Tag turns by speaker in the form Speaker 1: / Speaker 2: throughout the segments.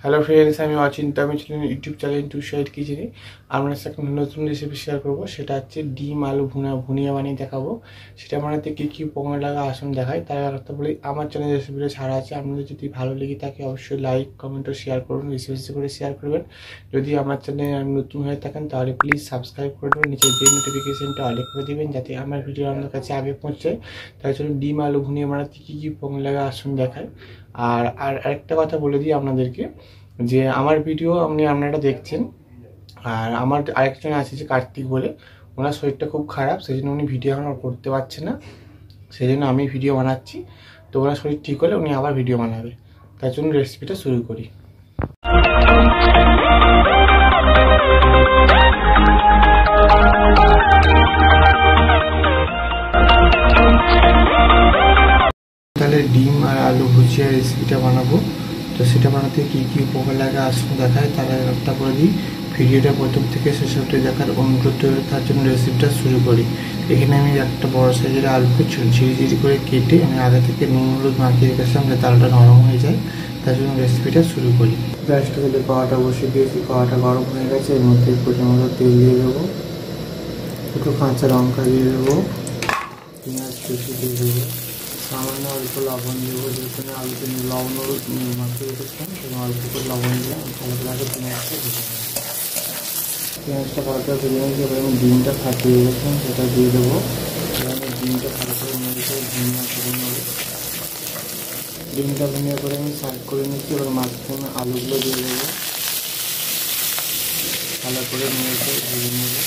Speaker 1: Hello friends, আমি অচিন্তা। আমি ছিলেন ইউটিউব চ্যানেল টু সাইড কিচেনে। আমরা একটা নতুন রেসিপি শেয়ার করব। সেটা হচ্ছে ডিম আলু ভুনিয়া বানিয়ে দেখাবো। সেটা বানাতে কী কী উপকরণ লাগা আসুন দেখাই। তার একটা বলি, আমার চ্যানেল রেসিপিটা ছাড়া আছে। আপনাদের যদি ভালো লেগে থাকে অবশ্যই লাইক কমেন্ট ও শেয়ার করুন, বেশি বেশি করে শেয়ার করবেন। যদি আমার চ্যানেলে নতুন হয়ে থাকেন তাহলে প্লিজ সাবস্ক্রাইব করে দেবেন, নিচে বেল নোটিফিকেশনটা অল করে দেবেন যাতে আমার ভিডিও আপনার কাছে আগে পৌঁছায়। তাই জন্য ডিম আলু ভুনিয়া বানাতে কী কী উপকরণ লাগা আসুন দেখায়। আর আরেকটা কথা বলে দিই আপনাদেরকে, যে আমার ভিডিও আপনারা দেখছেন, আর আমার আরেকজন আছে যে কার্তিক বলে, ওনার শরীরটা খুব খারাপ, সেই জন্য উনি ভিডিও এখন করতে পারছে না। সেই জন্য আমি ভিডিও বানাচ্ছি। তো ওনার শরীর ঠিক হলে উনি আবার ভিডিও বানাবে। তার জন্য রেসিপিটা শুরু করি। তাহলে ডিম আর আলু ভুজিয়া রেসিপিটা বানাবো। তো সেটা বানাতে কী কী উপকরণ লাগে আসুন দেখায়। তাহলে একটা করে দিই, ভিডিওটা প্রথম থেকে শেষ অবধি দেখার অনুরোধ রইল। তার জন্য রেসিপিটা শুরু করি। এখানে আমি একটা বড় সাইজের আলুকে ঝিরি করে কেটে আমি আগে থেকে নুন হলুদ মাখিয়ে রেখেছিলাম যাতে আলুটা নরম হয়ে যায়। তার জন্য রেসিপিটা শুরু করি। গ্যাসটা থেকে কড়াটা বসিয়ে দিয়েছি, কড়াটা গরম হয়ে গেছে। এর মধ্যে পরিমাণ মতো তেল দিয়ে দেবো, একটু কাঁচা লঙ্কা দিয়ে দেবো, পেঁয়াজ কুচি দিয়ে দেবো, সামান্য অল্প লবণ দেবো। যেখানে আলুতে লবণ হলুদ মাখিয়ে রেখেছিলাম সেখানে অল্প করে লবণ দিয়ে ভালো করে আগে পেঁয়াজটা ভেজে নেবো। পেঁয়াজটা ভালো করে ভেজে নিয়েছি। এবার আমি ডিমটা ফাটিয়ে রেখেছিলাম সেটা দিয়ে দেবো। এবার আমি ডিমটা ভালো করে নেড়ে ভুনিয়া করে নেবো। ডিমটা ভুনিয়া করে আমি সাইড করে নিচ্ছি। এবার মাঝখানে আলুগুলো দিয়ে দেবো, ভালো করে নেড়ে ভেজে নেবো।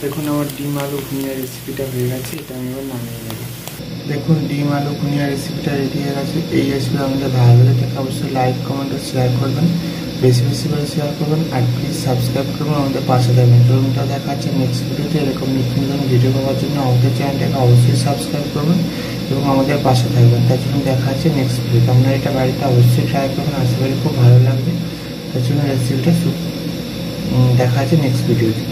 Speaker 1: দেখুন আমার ডিম আলু ভুনিয়া রেসিপিটা হয়ে গেছে। এটা আমি এবার নামিয়ে নেব। দেখুন ডিম আলু ভুনিয়া রেসিপিটা রেডি হয়ে গেছে। এই রেসিপি আমাদের ভালো লাগে থাকে অবশ্যই লাইক কমেন্ট আর শেয়ার করবেন, বেশি বেশি করে শেয়ার করবেন। আর প্লিজ সাবস্ক্রাইব করবেন, আমাদের পাশে থাকবেন। ধরুনটা দেখা যাচ্ছে নেক্সট ভিডিওতে। এরকম নতুন নতুন ভিডিও পাওয়ার জন্য আমাদের চ্যানেলটাকে অবশ্যই সাবস্ক্রাইব করবেন এবং আমাদের পাশে থাকবেন। তার জন্য দেখা যাচ্ছে নেক্সট ভিডিওতে। আপনারা এটা বাড়িতে অবশ্যই ট্রাই করবেন, আশা করি খুব ভালো লাগবে। তার জন্য রেসিপিটা দেখা যাচ্ছে নেক্সট ভিডিওতে।